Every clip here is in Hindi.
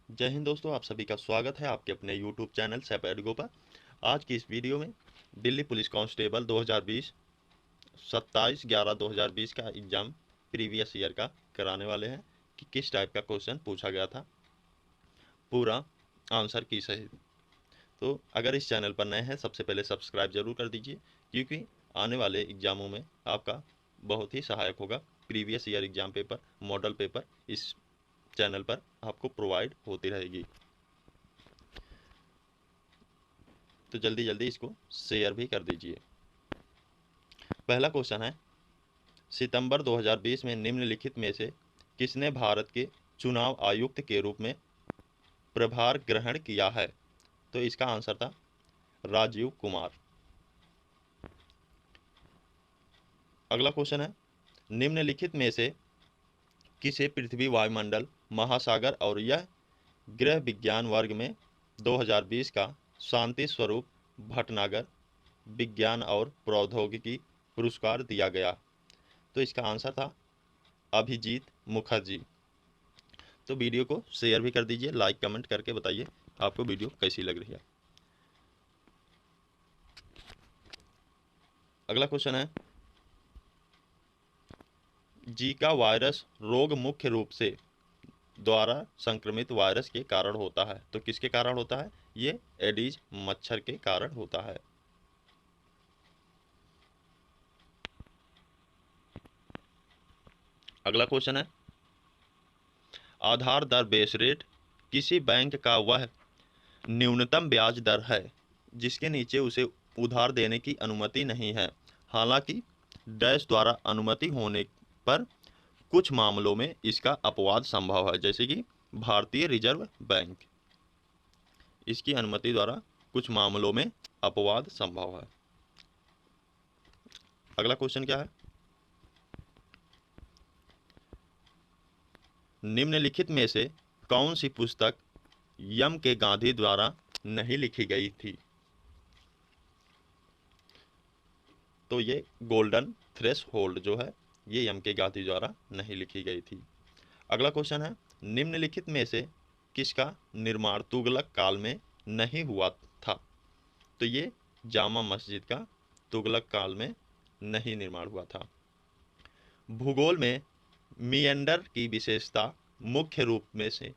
जय हिंद दोस्तों, आप सभी का स्वागत है आपके अपने YouTube चैनल सैपेडगो पर। आज की इस वीडियो में दिल्ली पुलिस कांस्टेबल 2020 27/11/2020 का एग्ज़ाम प्रीवियस ईयर का कराने वाले हैं कि किस टाइप का क्वेश्चन पूछा गया था, पूरा आंसर की सही। तो अगर इस चैनल पर नए हैं, सबसे पहले सब्सक्राइब जरूर कर दीजिए, क्योंकि आने वाले एग्ज़ामों में आपका बहुत ही सहायक होगा। Previous year exam paper, model paper इस चैनल पर आपको प्रोवाइड होती रहेगी। तो जल्दी जल्दी इसको शेयर भी कर दीजिए। पहला क्वेश्चन है, सितंबर 2020 में निम्नलिखित में से किसने भारत के चुनाव आयुक्त के रूप में प्रभार ग्रहण किया है? तो इसका आंसर था राजीव कुमार। अगला क्वेश्चन है, निम्नलिखित में से किसे पृथ्वी, वायुमंडल, महासागर और यह ग्रह विज्ञान वर्ग में 2020 का शांति स्वरूप भटनागर विज्ञान और प्रौद्योगिकी पुरस्कार दिया गया? तो इसका आंसर था अभिजीत मुखर्जी। तो वीडियो को शेयर भी कर दीजिए, लाइक कमेंट करके बताइए आपको वीडियो कैसी लग रही है। अगला क्वेश्चन है, जीका वायरस रोग मुख्य रूप से द्वारा संक्रमित वायरस के कारण होता है? तो किसके कारण होता है? ये एडीज मच्छर के कारण होता है। अगला क्वेश्चन है, आधार दर बेस रेट किसी बैंक का वह न्यूनतम ब्याज दर है जिसके नीचे उसे उधार देने की अनुमति नहीं है, हालांकि डैश द्वारा अनुमति होने पर कुछ मामलों में इसका अपवाद संभव है, जैसे कि भारतीय रिजर्व बैंक। इसकी अनुमति द्वारा कुछ मामलों में अपवाद संभव है। अगला क्वेश्चन क्या है, निम्नलिखित में से कौन सी पुस्तक यम के गांधी द्वारा नहीं लिखी गई थी? तो ये गोल्डन थ्रेश होल्ड जो है, ये यम के गांधी द्वारा नहीं लिखी गई थी। अगला क्वेश्चन है, निम्नलिखित में से किसका निर्माण तुगलक काल में नहीं हुआ था? तो ये जामा मस्जिद का तुगलक काल में नहीं निर्माण हुआ था। भूगोल में मिएंडर की विशेषता मुख्य रूप में से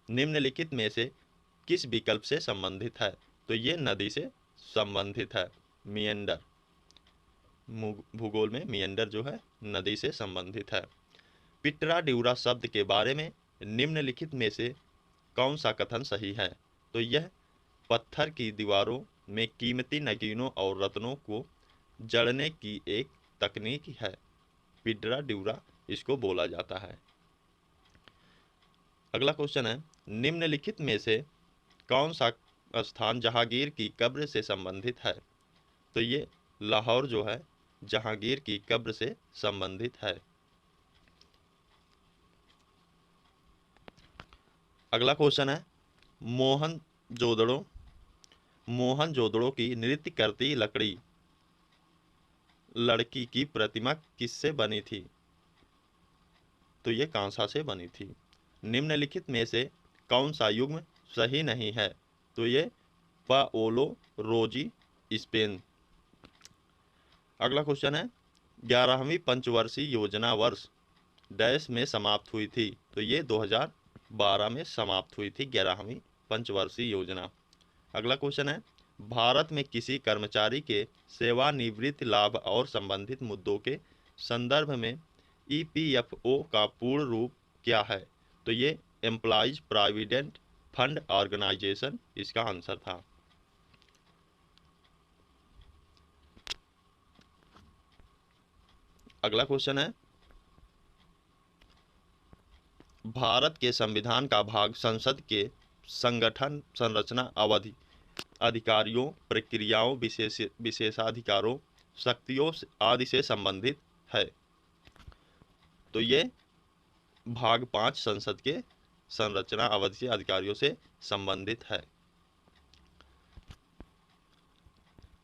निम्नलिखित में से किस विकल्प से संबंधित है? तो ये नदी से संबंधित है। मिएंडर, भूगोल में मिएंडर जो है नदी से संबंधित है। पिटरा ड्यूरा शब्द के बारे में निम्नलिखित में से कौन सा कथन सही है? तो यह पत्थर की दीवारों में कीमती नगीनों और रत्नों को जड़ने की एक तकनीक है। पिटरा ड्यूरा इसको बोला जाता है। अगला क्वेश्चन है, निम्नलिखित में से कौन सा स्थान जहांगीर की कब्र से संबंधित है? तो ये लाहौर जो है जहांगीर की कब्र से संबंधित है। अगला क्वेश्चन है, मोहन जोदड़ो मोहन जोदड़ो की नृत्य करती लड़की की प्रतिमा किससे बनी थी? तो ये कांसा से बनी थी। निम्नलिखित में से कौन सा युग्म सही नहीं है? तो ये पाओलो रोजी स्पेन। अगला क्वेश्चन है, 11वीं पंचवर्षीय योजना वर्ष डैश में समाप्त हुई थी? तो ये 2012 में समाप्त हुई थी 11वीं पंचवर्षीय योजना। अगला क्वेश्चन है, भारत में किसी कर्मचारी के सेवानिवृत्ति लाभ और संबंधित मुद्दों के संदर्भ में ईपीएफओ का पूर्ण रूप क्या है? तो ये एम्प्लॉइज प्रोविडेंट फंड ऑर्गेनाइजेशन इसका आंसर था। अगला क्वेश्चन है, भारत के संविधान का भाग संसद के संगठन, संरचना, अवधि, अधिकारियों, प्रक्रियाओं, विशेषाधिकारों, शक्तियों आदि से संबंधित है? तो ये भाग 5 संसद के संरचना, अवधि, अधिकारियों से संबंधित है।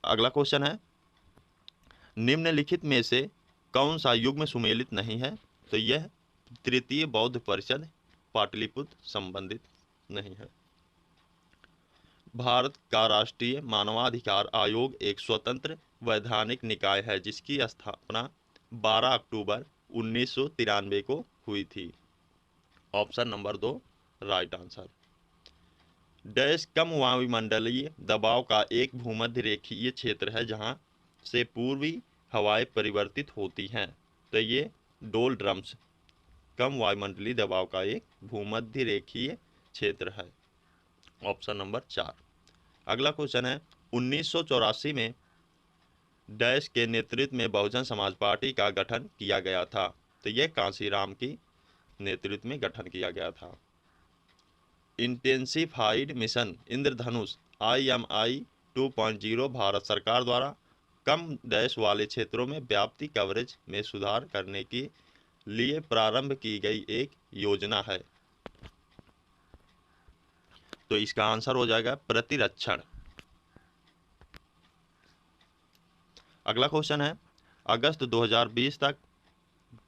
अगला क्वेश्चन है, निम्नलिखित में से कौन सा युग्म सुमेलित नहीं है? तो यह तृतीय बौद्ध परिषद पाटलिपुत्र संबंधित नहीं है। भारत का राष्ट्रीय मानवाधिकार आयोग एक स्वतंत्र वैधानिक निकाय है जिसकी स्थापना 12 अक्टूबर 1993 को हुई थी। Option number 2 right answer. Dash कम वायुमंडलीय दबाव का एक भूमध्य रेखीय क्षेत्र है जहां से पूर्वी हवाएं परिवर्तित होती हैं। तो ये डोलड्रम्स कम वायुमंडलीय दबाव का एक भूमध्य रेखीय क्षेत्र है। Option number 4। अगला क्वेश्चन है 1984 में डैश के नेतृत्व में बहुजन समाज पार्टी का गठन किया गया था। तो यह कांशीराम की नेतृत्व में गठन किया गया था। इंटेंसिफाइड मिशन इंद्रधनुष IMI 2.0 भारत सरकार द्वारा कम डैश वाले क्षेत्रों में व्याप्ति कवरेज में सुधार करने के लिए प्रारंभ की गई एक योजना है। तो इसका आंसर हो जाएगा प्रतिरक्षण। अगला क्वेश्चन है अगस्त 2020 तक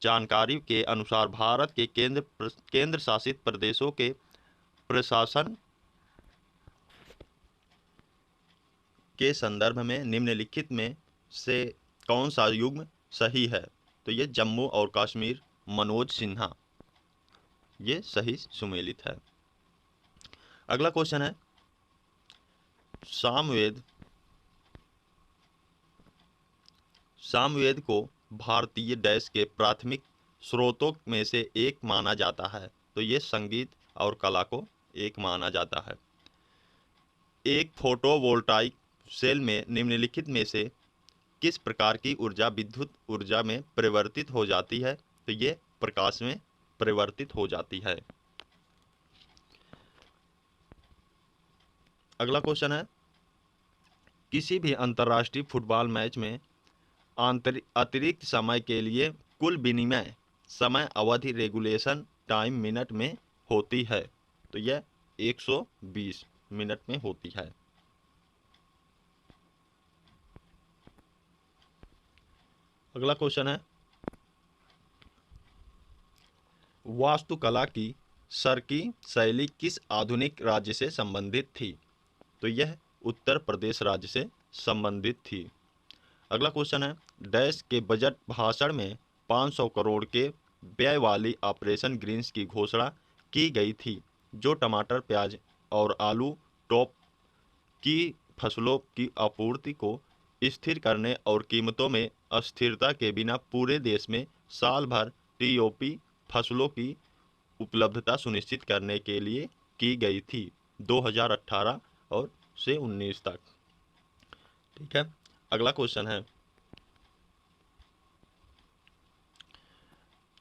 जानकारी के अनुसार भारत के केंद्र शासित प्रदेशों के प्रशासन के संदर्भ में निम्नलिखित में से कौन सा युग्म सही है। तो ये जम्मू और कश्मीर मनोज सिन्हा, ये सही सुमेलित है। अगला क्वेश्चन है सामवेद को भारतीय डैश के प्राथमिक स्रोतों में से एक माना जाता है। तो ये संगीत और कला को एक माना जाता है। एक फोटोवोल्टाइक सेल में निम्नलिखित में से किस प्रकार की ऊर्जा विद्युत ऊर्जा में परिवर्तित हो जाती है। तो ये प्रकाश में परिवर्तित हो जाती है। अगला क्वेश्चन है किसी भी अंतर्राष्ट्रीय फुटबॉल मैच में अतिरिक्त समय के लिए कुल विनिमय समय अवधि रेगुलेशन टाइम मिनट में होती है। तो यह 120 मिनट में होती है। अगला क्वेश्चन है वास्तुकला की सर्की शैली किस आधुनिक राज्य से संबंधित थी। तो यह उत्तर प्रदेश राज्य से संबंधित थी। अगला क्वेश्चन है डैश के बजट भाषण में 500 करोड़ के व्यय वाली ऑपरेशन ग्रीन्स की घोषणा की गई थी जो टमाटर, प्याज और आलू टॉप की फसलों की आपूर्ति को स्थिर करने और कीमतों में अस्थिरता के बिना पूरे देश में साल भर टीओपी फसलों की उपलब्धता सुनिश्चित करने के लिए की गई थी 2018 और से 19 तक। ठीक है। अगला क्वेश्चन है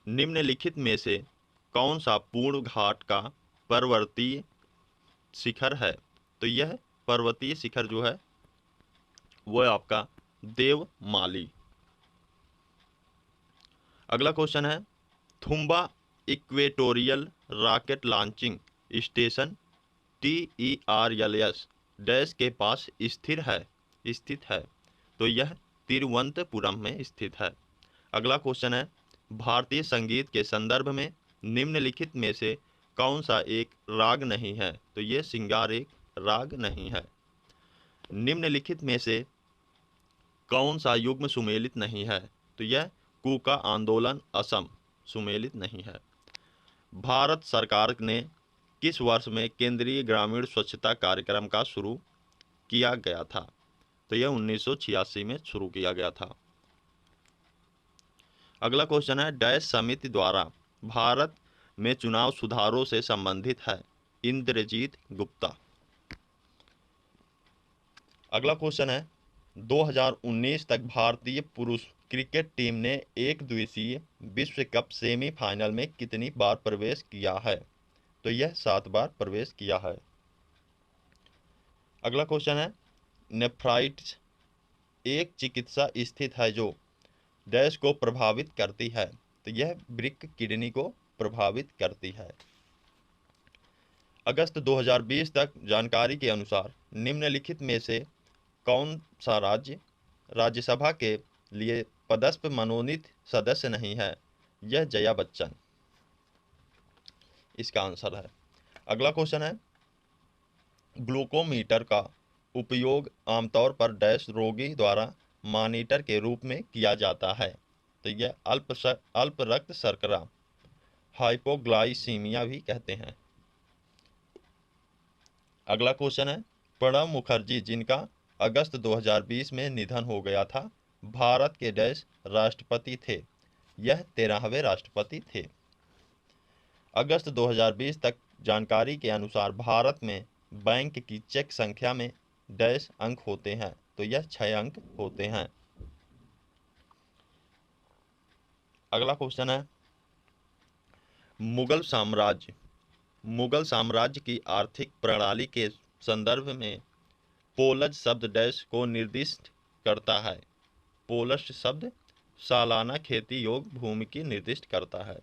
निम्नलिखित में से कौन सा पूर्ण घाट का पर्वतीय शिखर है। तो यह पर्वतीय शिखर जो है वह आपका देवमाली। अगला क्वेश्चन है Thumba equatorial rocket launching station TERLS dash के पास स्थित है। तो यह तिरुवनंतपुरम में स्थित है। अगला क्वेश्चन है भारतीय संगीत के संदर्भ में निम्नलिखित में से कौन सा एक राग नहीं है। तो यह सिंगार एक राग नहीं है। निम्नलिखित में से कौन सा युग्म सुमेलित नहीं है। तो यह कूका आंदोलन असम सुमेलित नहीं है। भारत सरकार ने किस वर्ष में केंद्रीय ग्रामीण स्वच्छता कार्यक्रम का शुरू किया गया था। तो यह 1986 में शुरू किया गया था। अगला क्वेश्चन है डैश समिति द्वारा भारत में चुनाव सुधारों से संबंधित है। इंद्रजीत गुप्ता। अगला क्वेश्चन है 2019 तक भारतीय पुरुष क्रिकेट टीम ने एक दिवसीय विश्व कप सेमीफाइनल में कितनी बार प्रवेश किया है। तो यह 7 बार प्रवेश किया है। अगला क्वेश्चन है नेफ्राइटिस एक चिकित्सा स्थिति है जो डैश को प्रभावित करती है। तो यह वृक्क किडनी को प्रभावित करती है। अगस्त 2020 तक जानकारी के अनुसार निम्नलिखित में से कौन सा राज्य राज्यसभा के लिए पदस्थ मनोनीत सदस्य नहीं है। यह जया बच्चन इसका आंसर है। अगला क्वेश्चन है ग्लूकोमीटर का उपयोग आमतौर पर डैश रोगी द्वारा मॉनिटर के रूप में किया जाता है। तो यह अल्प रक्त शर्करा, हाइपोग्लाइसीमिया भी कहते हैं। अगला क्वेश्चन है, प्रणब मुखर्जी जिनका अगस्त 2020 में निधन हो गया था, भारत के डैश राष्ट्रपति थे? यह 13वें राष्ट्रपति थे। अगस्त 2020 तक जानकारी के अनुसार भारत में बैंक की चेक संख्या में डैश अंक होते हैं? तो यह 6 अंक होते हैं। अगला क्वेश्चन है, मुगल साम्राज्य की आर्थिक प्रणाली के संदर्भ में पोलज शब्द डैश को निर्दिष्ट करता है? पोलज शब्द सालाना खेती योग्य भूमि की निर्दिष्ट करता है।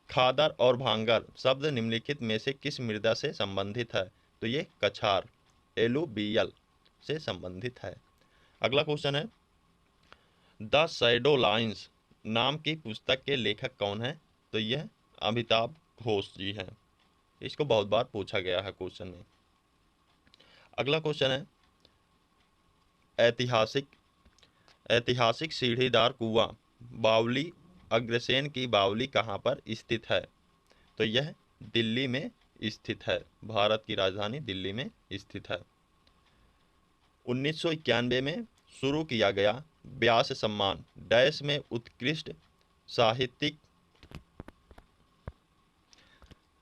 खादर और भांगर शब्द निम्नलिखित में से किस मृदा से संबंधित है? तो ये कछार, एलुवियल से संबंधित है। अगला क्वेश्चन है, द शैडो लाइन्स नाम की पुस्तक के लेखक कौन है? तो यह अमिताभ घोष जी हैं। इसको बहुत बार पूछा गया है क्वेश्चन में। अगला क्वेश्चन है, ऐतिहासिक सीढ़ीदार कुआं बावली अग्रसेन की बावली कहाँ पर स्थित है? तो यह दिल्ली में स्थित है, भारत की राजधानी दिल्ली में स्थित है। 1991 में शुरू किया गया व्यास सम्मान डैश में उत्कृष्ट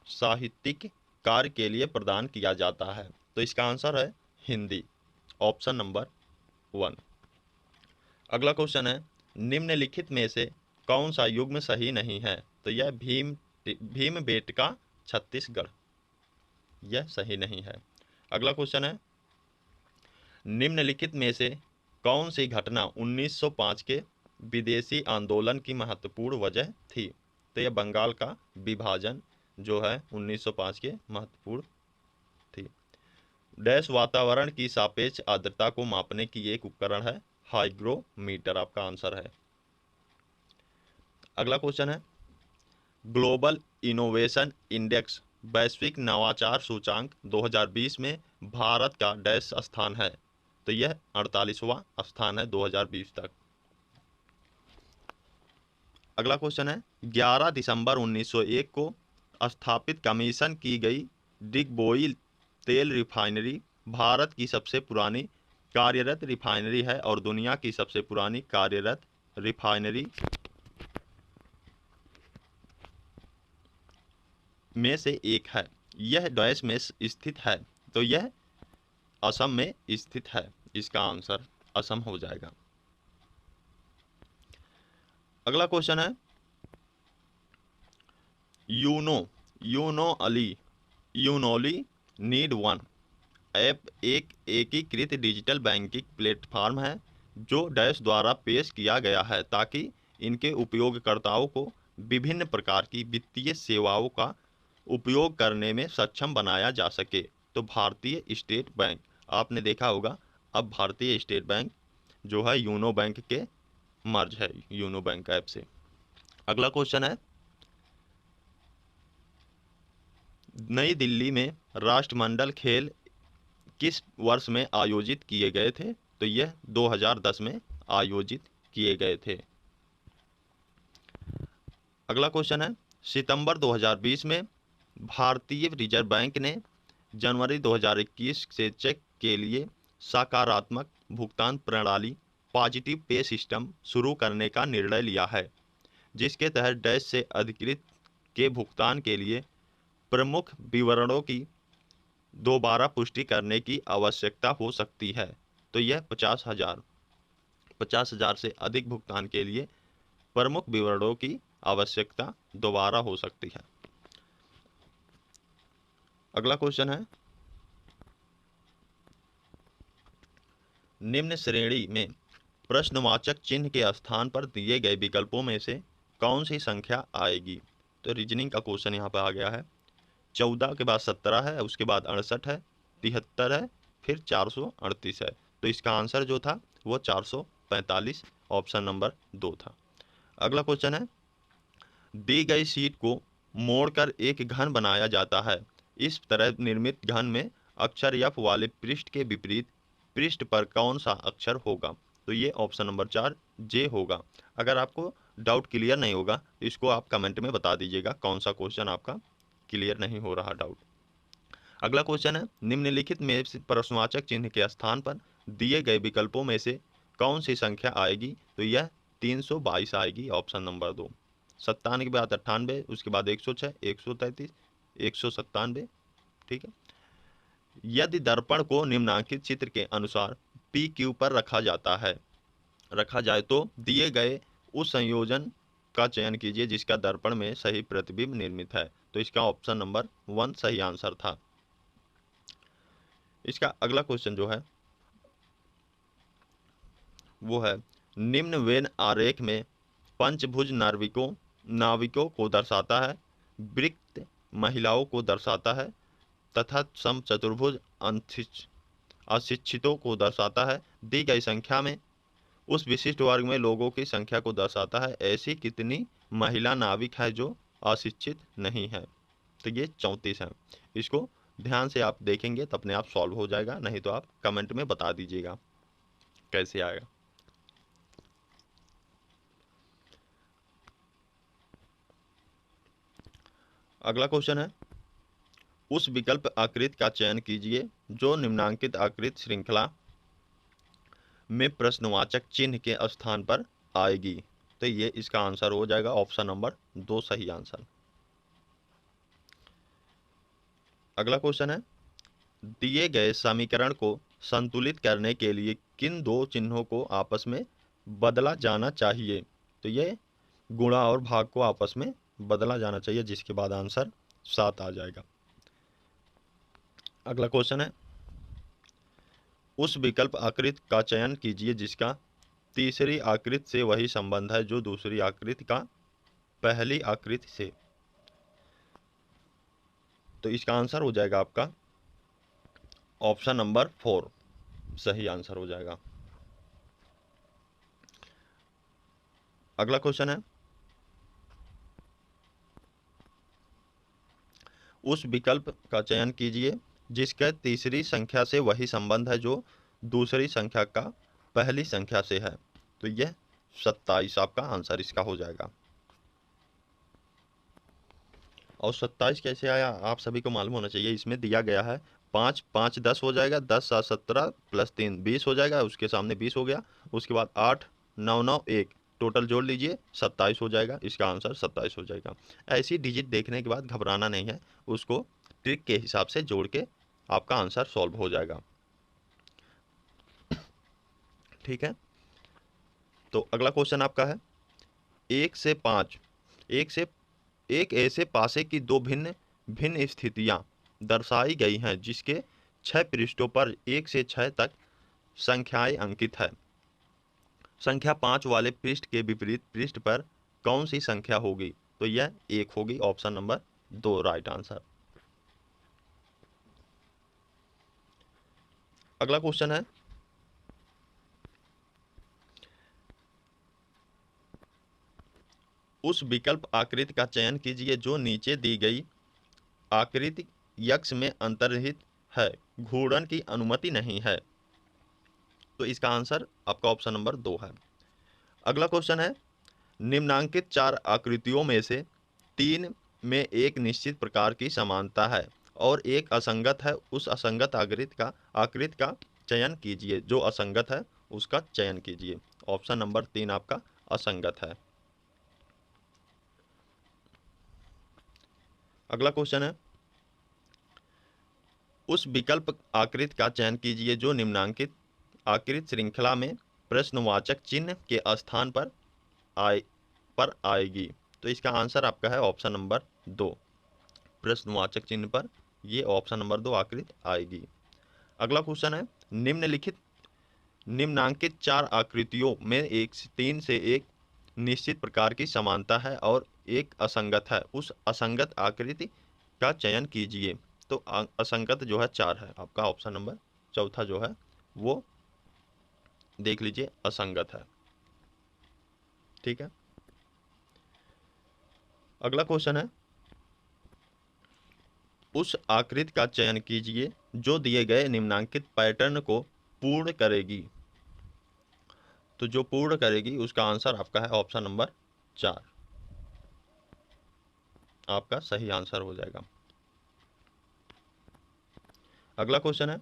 साहित्यिक कार्य के लिए प्रदान किया जाता है? तो इसका आंसर है हिंदी, ऑप्शन नंबर 1। अगला क्वेश्चन है, निम्नलिखित में से कौन सा युग्म सही नहीं है? तो यह भीमबेटका छत्तीसगढ़, यह सही नहीं है। अगला क्वेश्चन है, निम्नलिखित में से कौन सी घटना 1905 के विदेशी आंदोलन की महत्वपूर्ण वजह थी? तो यह बंगाल का विभाजन जो है 1905 के महत्वपूर्ण थी। डैश वातावरण की सापेक्ष आर्द्रता को मापने की एक उपकरण है? हाइग्रोमीटर आपका आंसर है। अगला क्वेश्चन है, ग्लोबल इनोवेशन इंडेक्स वैश्विक नवाचार सूचांक 2020 में भारत का डैश स्थान है? तो यह 48वां स्थान है 2020 तक। अगला क्वेश्चन है, 11 दिसंबर 1901 को स्थापित कमीशन की गई डिगबोई तेल रिफाइनरी भारत की सबसे पुरानी कार्यरत रिफाइनरी है और दुनिया की सबसे पुरानी कार्यरत रिफाइनरी में से एक है। यह डैश में स्थित है? तो यह असम में स्थित है, इसका आंसर असम हो जाएगा। अगला क्वेश्चन है, यूनोली नीड वन ऐप एक एकीकृत डिजिटल बैंकिंग प्लेटफॉर्म है जो डैश द्वारा पेश किया गया है ताकि इनके उपयोगकर्ताओं को विभिन्न प्रकार की वित्तीय सेवाओं का उपयोग करने में सक्षम बनाया जा सके। तो भारतीय स्टेट बैंक, आपने देखा होगा अब भारतीय स्टेट बैंक जो है यूनो बैंक के मर्ज है यूनो बैंक ऐप से। अगला क्वेश्चन है, नई दिल्ली में राष्ट्रमंडल खेल किस वर्ष में आयोजित किए गए थे? तो यह 2010 में आयोजित किए गए थे। अगला क्वेश्चन है, सितंबर 2020 में भारतीय रिजर्व बैंक ने जनवरी 2021 से चेक के लिए सकारात्मक भुगतान प्रणाली पॉजिटिव पे सिस्टम शुरू करने का निर्णय लिया है, जिसके तहत डैश से अधिकृत के भुगतान के लिए प्रमुख विवरणों की दोबारा पुष्टि करने की आवश्यकता हो सकती है। तो यह 50,000 से अधिक भुगतान के लिए प्रमुख विवरणों की आवश्यकता दोबारा हो सकती है। अगला क्वेश्चन है, निम्न श्रेणी में प्रश्नवाचक चिन्ह के स्थान पर दिए गए विकल्पों में से कौन सी संख्या आएगी? तो रीजनिंग का क्वेश्चन यहाँ पर आ गया है। 14 के बाद 17 है, उसके बाद 68 है, 73 है, फिर 438 है। तो इसका आंसर जो था वो 445, ऑप्शन नंबर 2 था। अगला क्वेश्चन है, दी गई शीट को मोड़कर एक घन बनाया जाता है, इस तरह निर्मित घन में अक्षर F वाले पृष्ठ के विपरीत पृष्ठ पर कौन सा अक्षर होगा? तो ये ऑप्शन नंबर 4 जे होगा। अगर आपको डाउट क्लियर नहीं होगा तो इसको आप कमेंट में बता दीजिएगा कौन सा क्वेश्चन आपका क्लियर नहीं हो रहा डाउट। अगला क्वेश्चन है, निम्नलिखित में से प्रश्नवाचक चिन्ह के स्थान पर दिए गए विकल्पों में से कौन सी संख्या आएगी? तो यह 322 आएगी, ऑप्शन नंबर 2। 97 के बाद 98, उसके बाद 106, 133, 197। ठीक है। यदि दर्पण को निम्नांकित चित्र के अनुसार पी क्यू पर रखा जाए तो दिए गए उस संयोजन का चयन कीजिए जिसका दर्पण में सही प्रतिबिंब निर्मित है। तो इसका ऑप्शन नंबर 1 सही आंसर था। इसका अगला क्वेश्चन जो है वो है, निम्न वेन आरेख में पंचभुज नाविकों को दर्शाता है, वृत्त महिलाओं को दर्शाता है तथा समचतुर्भुज अशिक्षितों को दर्शाता है। दी गई संख्या में उस विशिष्ट वर्ग में लोगों की संख्या को दर्शाता है। ऐसी कितनी महिला नाविक है जो अशिक्षित नहीं है? तो ये 34 है। इसको ध्यान से आप देखेंगे तो अपने आप सॉल्व हो जाएगा, नहीं तो आप कमेंट में बता दीजिएगा कैसे आएगा। अगला क्वेश्चन है, उस विकल्प आकृति का चयन कीजिए जो निम्नांकित आकृति श्रृंखला में प्रश्नवाचक चिन्ह के स्थान पर आएगी। तो ये इसका आंसर हो जाएगा ऑप्शन नंबर 2 सही आंसर। अगला क्वेश्चन है, दिए गए समीकरण को संतुलित करने के लिए किन दो चिन्हों को आपस में बदला जाना चाहिए? तो ये गुणा और भाग को आपस में बदला जाना चाहिए, जिसके बाद आंसर 7 आ जाएगा। अगला क्वेश्चन है, उस विकल्प आकृति का चयन कीजिए जिसका तीसरी आकृति से वही संबंध है जो दूसरी आकृति का पहली आकृति से। तो इसका आंसर हो जाएगा आपका ऑप्शन नंबर 4 सही आंसर हो जाएगा। अगला क्वेश्चन है, उस विकल्प का चयन कीजिए जिसका तीसरी संख्या से वही संबंध है जो दूसरी संख्या का पहली संख्या से है। तो यह 27 आपका आंसर इसका हो जाएगा। और 27 कैसे आया आप सभी को मालूम होना चाहिए। इसमें दिया गया है 5 5 10 हो जाएगा, 10 7 17 प्लस 3 20 हो जाएगा, उसके सामने 20 हो गया, उसके बाद 8 9 9 1 टोटल जोड़ लीजिए 27 हो जाएगा। इसका आंसर 27 हो जाएगा। ऐसी डिजिट देखने के बाद घबराना नहीं है, उसको ट्रिक के हिसाब से जोड़ के आपका आंसर सॉल्व हो जाएगा। ठीक है। तो अगला क्वेश्चन आपका है, 1 से 5 एक ऐसे पासे की दो भिन्न भिन्न स्थितियां दर्शाई गई हैं जिसके 6 पृष्ठों पर 1 से 6 तक संख्याएं अंकित है। संख्या 5 वाले पृष्ठ के विपरीत पृष्ठ पर कौन सी संख्या होगी? तो यह 1 होगी, ऑप्शन नंबर 2 राइट आंसर। अगला क्वेश्चन है, उस विकल्प आकृति का चयन कीजिए जो नीचे दी गई आकृति यक्ष में अंतर्निहित है, घूर्णन की अनुमति नहीं है। तो इसका आंसर आपका ऑप्शन नंबर 2 है। अगला क्वेश्चन है, निम्नांकित 4 आकृतियों में से 3 में एक निश्चित प्रकार की समानता है और एक असंगत है। उस असंगत आकृति का चयन कीजिए। जो असंगत है उसका चयन कीजिए। ऑप्शन नंबर 3 आपका असंगत है। अगला क्वेश्चन है, उस विकल्प आकृति का चयन कीजिए जो निम्नांकित आकृति श्रृंखला में प्रश्नवाचक चिन्ह के स्थान पर आएगी। तो इसका आंसर आपका है ऑप्शन नंबर 2 प्रश्नवाचक चिन्ह पर ये ऑप्शन नंबर 2 आकृति आएगी। अगला क्वेश्चन है, निम्नांकित 4 आकृतियों में 3 से एक निश्चित प्रकार की समानता है और एक असंगत है। उस असंगत आकृति का चयन कीजिए। तो असंगत जो है 4 है, आपका ऑप्शन नंबर 4 जो है वो देख लीजिए असंगत है। ठीक है। अगला क्वेश्चन है, उस आकृति का चयन कीजिए जो दिए गए निम्नांकित पैटर्न को पूर्ण करेगी। तो जो पूर्ण करेगी उसका आंसर आपका है ऑप्शन नंबर 4, आपका सही आंसर हो जाएगा। अगला क्वेश्चन है,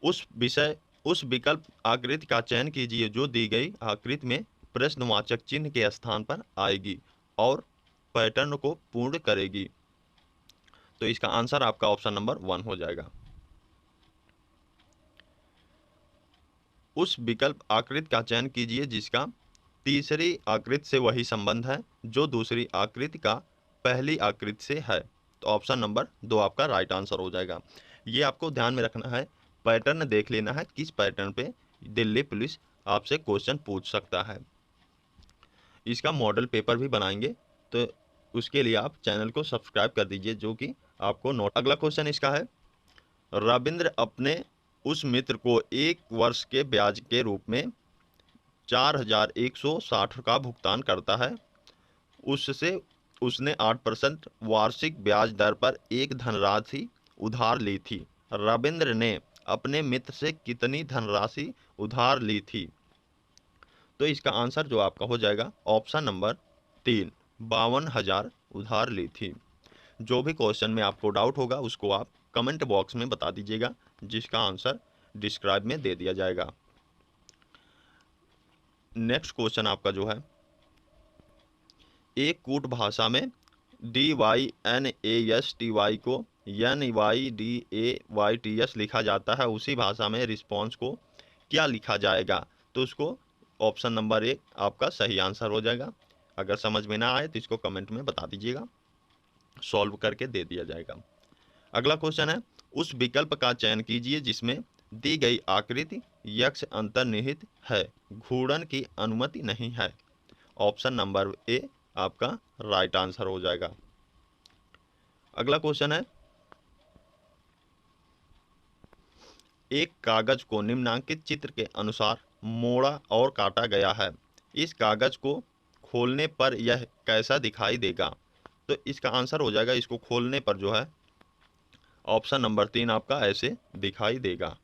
उस विकल्प आकृति का चयन कीजिए जो दी गई आकृति में प्रश्नवाचक चिन्ह के स्थान पर आएगी और पैटर्न को पूर्ण करेगी। तो इसका आंसर आपका ऑप्शन नंबर 1 हो जाएगा। उस विकल्प आकृति का चयन कीजिए जिसका तीसरी आकृति से वही संबंध है जो दूसरी आकृति का पहली आकृति से है। तो ऑप्शन नंबर 2 आपका राइट आंसर हो जाएगा। ये आपको ध्यान में रखना है, पैटर्न देख लेना है किस पैटर्न पे दिल्ली पुलिस आपसे क्वेश्चन पूछ सकता है। इसका मॉडल पेपर भी बनाएंगे, तो उसके लिए आप चैनल को सब्सक्राइब कर दीजिए जो कि आपको नोट। अगला क्वेश्चन इसका है, रविंद्र अपने उस मित्र को 1 वर्ष के ब्याज के रूप में 4,160 का भुगतान करता है। उससे उसने 8% वार्षिक ब्याज दर पर एक धनराशि उधार ली थी। रविंद्र ने अपने मित्र से कितनी धनराशि उधार ली थी? तो इसका आंसर जो आपका हो जाएगा ऑप्शन नंबर 3, 52,000 उधार ली थी। जो भी क्वेश्चन में आपको डाउट होगा उसको आप कमेंट बॉक्स में बता दीजिएगा, जिसका आंसर डिस्क्राइब में दे दिया जाएगा। नेक्स्ट क्वेश्चन आपका जो है, एक कूट भाषा में DYNASTY को NYDAYTS लिखा जाता है, उसी भाषा में रिस्पॉन्स को क्या लिखा जाएगा? तो उसको ऑप्शन नंबर 1 आपका सही आंसर हो जाएगा। अगर समझ में ना आए तो इसको कमेंट में बता दीजिएगा, सॉल्व करके दे दिया जाएगा। अगला क्वेश्चन है, उस विकल्प का चयन कीजिए जिसमें दी गई आकृति यक्ष अंतर्निहित है, घूर्णन की अनुमति नहीं है। ऑप्शन नंबर ए आपका राइट आंसर हो जाएगा। अगला क्वेश्चन है, एक कागज को निम्नांकित चित्र के अनुसार मोड़ा और काटा गया है। इस कागज को खोलने पर यह कैसा दिखाई देगा? तो इसका आंसर हो जाएगा, इसको खोलने पर जो है ऑप्शन नंबर 3 आपका ऐसे दिखाई देगा।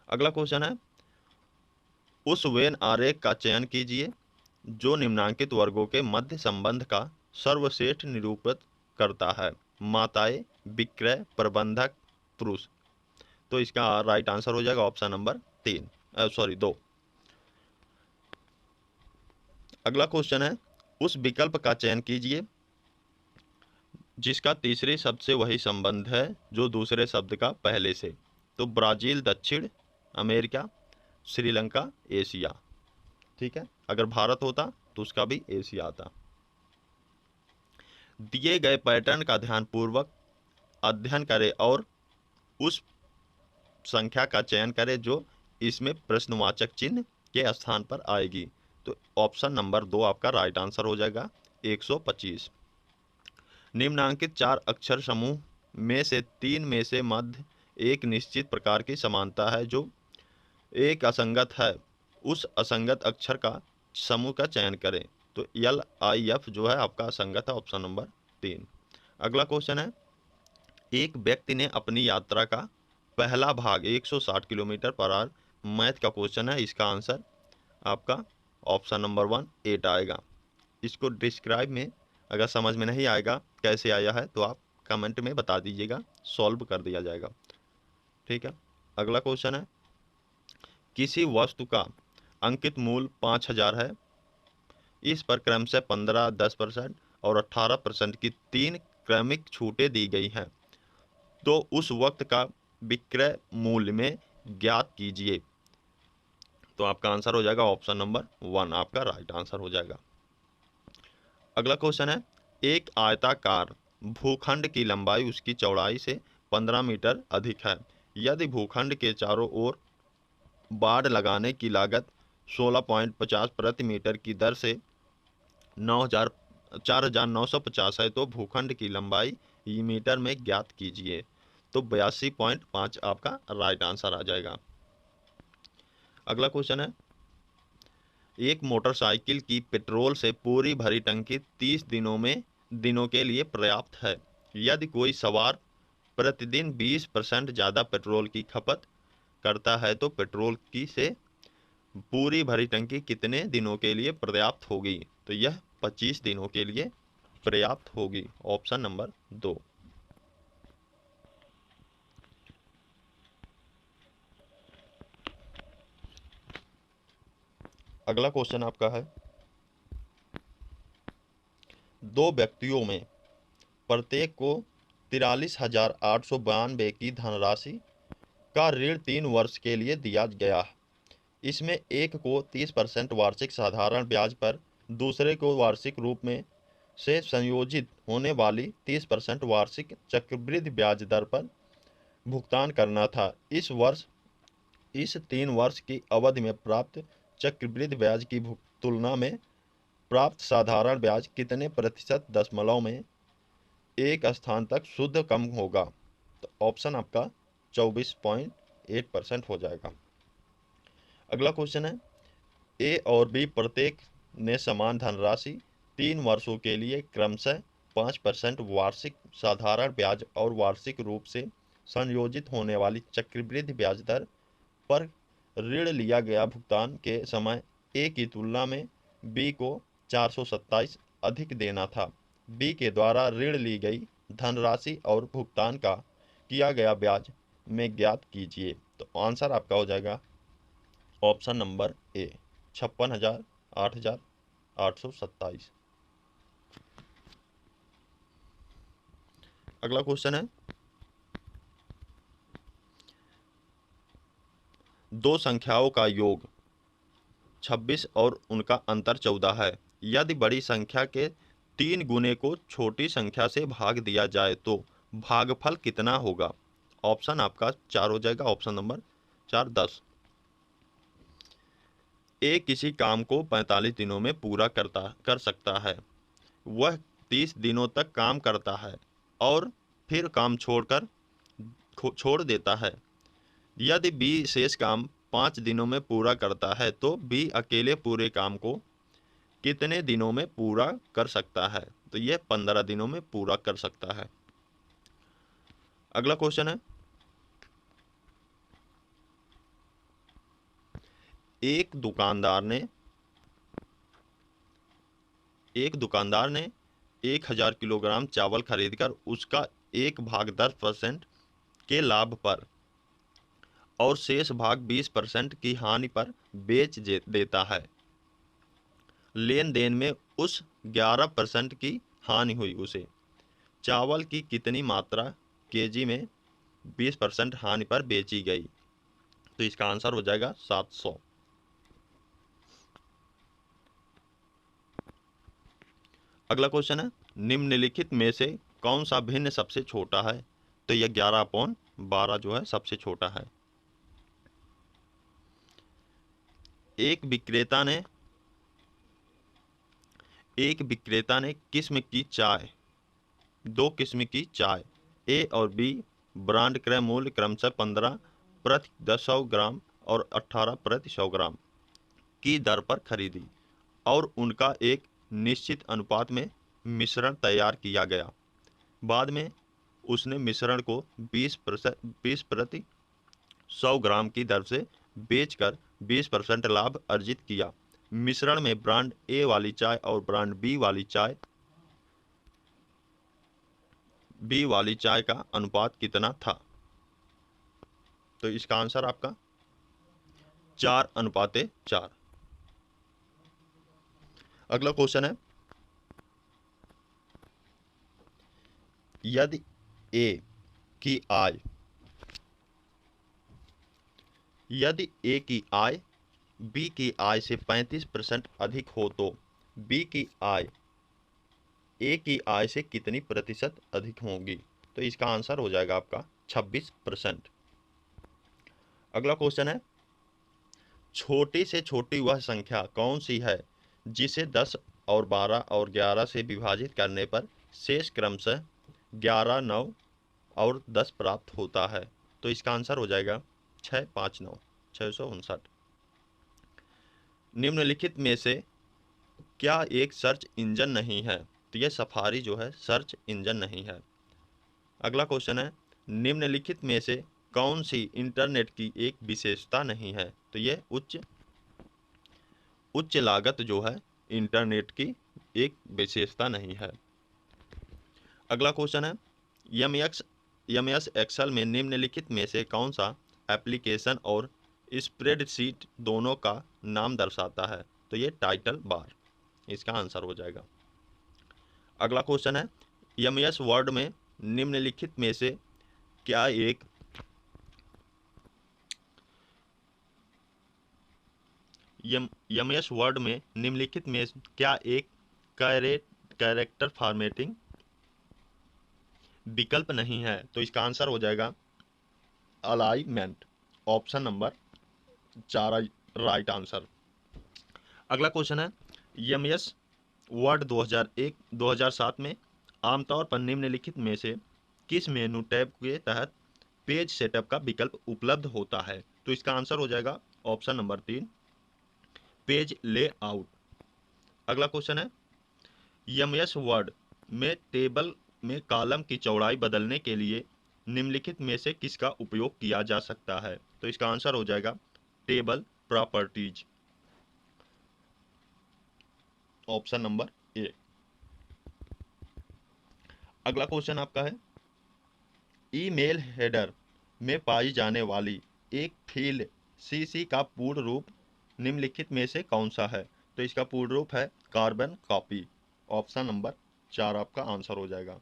अगला क्वेश्चन है, उस वेन आरेख का चयन कीजिए जो निम्नांकित वर्गों के मध्य संबंध का सर्वश्रेष्ठ निरूपित करता है। माताएं, विक्रय, प्रबंधक, पुरुष। तो इसका राइट आंसर हो जाएगा ऑप्शन नंबर 2। अगला क्वेश्चन है, उस विकल्प का चयन कीजिए जिसका तीसरे शब्द से वही संबंध है जो दूसरे शब्द का पहले से। तो ब्राजील, दक्षिण अमेरिका, श्रीलंका, एशिया। ठीक है, अगर भारत होता तो उसका भी एशिया आता। दिए गए पैटर्न का ध्यानपूर्वक अध्ययन करें और उस संख्या का चयन करें जो इसमें प्रश्नवाचक चिन्ह के स्थान पर आएगी। तो ऑप्शन नंबर 2 आपका राइट आंसर हो जाएगा 125। निम्नांकित 4 अक्षर समूह में से 3 में से मध्य एक निश्चित प्रकार की समानता है जो एक असंगत है। उस असंगत अक्षर का समूह का चयन करें। तो LIF जो है आपका असंगत है, ऑप्शन नंबर 3। अगला क्वेश्चन है, एक व्यक्ति ने अपनी यात्रा का पहला भाग 160 किलोमीटर पर आवर, मैथ का क्वेश्चन है, इसका आंसर आपका ऑप्शन नंबर 1 8 आएगा। इसको डिस्क्राइब में अगर समझ में नहीं आएगा कैसे आया है तो आप कमेंट में बता दीजिएगा, सॉल्व कर दिया जाएगा। ठीक है, अगला क्वेश्चन है, किसी वस्तु का अंकित मूल्य 5,000 है, इस पर क्रमशः 15, 10% और 18% की 3 क्रमिक छूटें दी गई हैं, तो उस वक्त का विक्रय मूल्य में ज्ञात कीजिए। तो आपका आंसर हो जाएगा ऑप्शन नंबर 1 आपका राइट आंसर हो जाएगा। अगला क्वेश्चन है, एक आयताकार भूखंड की लंबाई उसकी चौड़ाई से 15 मीटर अधिक है। यदि भूखंड के चारों ओर बाड़ लगाने की लागत 16.50 प्रति मीटर की दर से 4,950 है तो भूखंड की लंबाई मीटर में ज्ञात कीजिए। तो 82.5 आपका राइट आंसर आ जाएगा। अगला क्वेश्चन है, एक मोटरसाइकिल की पेट्रोल से पूरी भरी टंकी 30 दिनों के लिए पर्याप्त है। यदि कोई सवार प्रतिदिन 20% ज़्यादा पेट्रोल की खपत करता है तो पेट्रोल की से पूरी भरी टंकी कितने दिनों के लिए पर्याप्त होगी? तो यह 25 दिनों के लिए पर्याप्त होगी। Option number 2। अगला क्वेश्चन आपका है, दो व्यक्तियों में प्रत्येक को 43,892 की धनराशि का ऋण 3 वर्ष के लिए दिया गया। इसमें एक को 30% वार्षिक साधारण ब्याज पर, दूसरे को वार्षिक रूप में से संयोजित होने वाली 30% वार्षिक चक्रवृद्धि ब्याज दर पर भुगतान करना था। इस 3 वर्ष की अवधि में प्राप्त चक्रवृद्धि ब्याज की तुलना में प्राप्त साधारण ब्याज कितने प्रतिशत दशमलव में एक स्थान तक शुद्ध कम होगा? तो ऑप्शन आपका 24.8% हो जाएगा। अगला क्वेश्चन है, ए और बी प्रत्येक ने समान धनराशि 3 वर्षों के लिए क्रमशः 5% वार्षिक साधारण ब्याज और वार्षिक रूप से संयोजित होने वाली चक्रवृद्धि ब्याज दर पर ऋण लिया गया। भुगतान के समय ए की तुलना में बी को 427 अधिक देना था। बी के द्वारा ऋण ली गई धनराशि और भुगतान का किया गया ब्याज में ज्ञात कीजिए। तो आंसर आपका हो जाएगा ऑप्शन नंबर ए, 56,000, 8,000, 827। अगला क्वेश्चन है, दो संख्याओं का योग 26 और उनका अंतर 14 है। यदि बड़ी संख्या के 3 गुने को छोटी संख्या से भाग दिया जाए तो भागफल कितना होगा? ऑप्शन आपका 4 हो जाएगा। Option number 4, 10। ए किसी काम को 45 दिनों में पूरा कर सकता है। वह 30 दिनों तक काम करता है और फिर काम छोड़ देता है। यदि बी शेष काम 5 दिनों में पूरा करता है तो बी अकेले पूरे काम को कितने दिनों में पूरा कर सकता है? तो यह 15 दिनों में पूरा कर सकता है। अगला क्वेश्चन है, एक दुकानदार ने 1,000 किलोग्राम चावल खरीदकर उसका 1/10% के लाभ पर और शेष भाग 20% की हानि पर बेच देता है। लेन देन में उस 11% की हानि हुई। उसे चावल की कितनी मात्रा केजी में 20% हानि पर बेची गई? तो इसका आंसर हो जाएगा 700। अगला क्वेश्चन है, निम्नलिखित में से कौन सा भिन्न सबसे छोटा है? तो यह 11/12 जो है सबसे छोटा है। एक विक्रेता ने दो किस्म की चाय ए और बी ब्रांड क्रय मूल्य क्रमशः 15 प्रति 100 ग्राम और 18 प्रति 100 ग्राम की दर पर खरीदी और उनका एक निश्चित अनुपात में मिश्रण तैयार किया गया। बाद में उसने मिश्रण को 20 प्रति 100 ग्राम की दर से बेचकर 20% लाभ अर्जित किया। मिश्रण में ब्रांड ए वाली चाय और ब्रांड बी वाली चाय का अनुपात कितना था? तो इसका आंसर आपका 4:4। अगला क्वेश्चन है, यदि ए की आय बी की आय से 35% अधिक हो तो बी की आय ए की आय से कितनी प्रतिशत अधिक होगी? तो इसका आंसर हो जाएगा आपका 26%। अगला क्वेश्चन है, छोटी से छोटी वह संख्या कौन सी है जिसे 10 और 12 और 11 से विभाजित करने पर शेष क्रमशः 11, 9 और 10 प्राप्त होता है? तो इसका आंसर हो जाएगा 659, 659। निम्नलिखित में से क्या एक सर्च इंजन नहीं है? तो यह सफारी जो है सर्च इंजन नहीं है। अगला क्वेश्चन है, निम्नलिखित में से कौन सी इंटरनेट की एक विशेषता नहीं है? तो ये उच्च लागत जो है इंटरनेट की एक विशेषता नहीं है। अगला क्वेश्चन है, एमएस एक्सेल में निम्नलिखित में से कौन सा एप्लीकेशन और स्प्रेडशीट दोनों का नाम दर्शाता है? तो ये टाइटल बार इसका आंसर हो जाएगा। अगला क्वेश्चन है, एमएस वर्ड में निम्नलिखित में से क्या एक एमएस वर्ड में निम्नलिखित में क्या एक कैरेक्टर फॉर्मेटिंग विकल्प नहीं है? तो इसका आंसर हो जाएगा alignment, option number 4 right answer. अगला क्वेश्चन है, एमएस वर्ड 2001-2007 में आमतौर पर निम्नलिखित में से किस मेनू टैब के तहत पेज सेटअप का विकल्प उपलब्ध होता है? तो इसका आंसर हो जाएगा ऑप्शन नंबर 3 पेज लेआउट। अगला क्वेश्चन है, एमएस वर्ड में टेबल में कॉलम की चौड़ाई बदलने के लिए निम्नलिखित में से किसका उपयोग किया जा सकता है? तो इसका आंसर हो जाएगा table properties, option number A. अगला क्वेश्चन आपका है, ईमेल हेडर में पाई जाने वाली एक फील्ड सीसी का पूर्ण रूप निम्नलिखित में से कौन सा है? तो इसका पूर्ण रूप है कार्बन कॉपी, ऑप्शन नंबर 4 आपका आंसर हो जाएगा।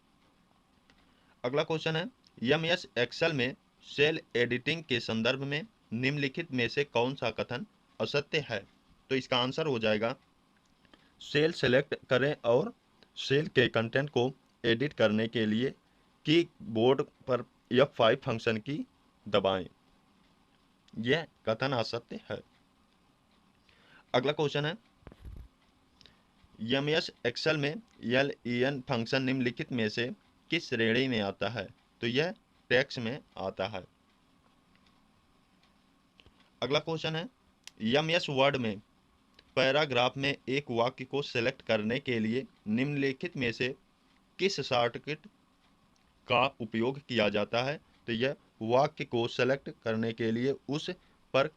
अगला क्वेश्चन है, एमएस एक्सेल में सेल एडिटिंग के संदर्भ में निम्नलिखित में से कौन सा कथन असत्य है? तो इसका आंसर हो जाएगा सेल सेलेक्ट करें और सेल के कंटेंट को एडिट करने के लिए कीबोर्ड पर F5 फंक्शन की दबाएं। यह कथन असत्य है। अगला क्वेश्चन है, एमएस एक्सेल में len फंक्शन निम्नलिखित में से किस श्रेणी में आता है? तो यह टेक्स्ट में आता है। अगला क्वेश्चन है, एमएस वर्ड में पैराग्राफ में एक वाक्य को सेलेक्ट करने के लिए निम्नलिखित में से किस शॉर्टकट का उपयोग किया जाता है? तो यह वाक्य को सेलेक्ट करने के लिए उस पर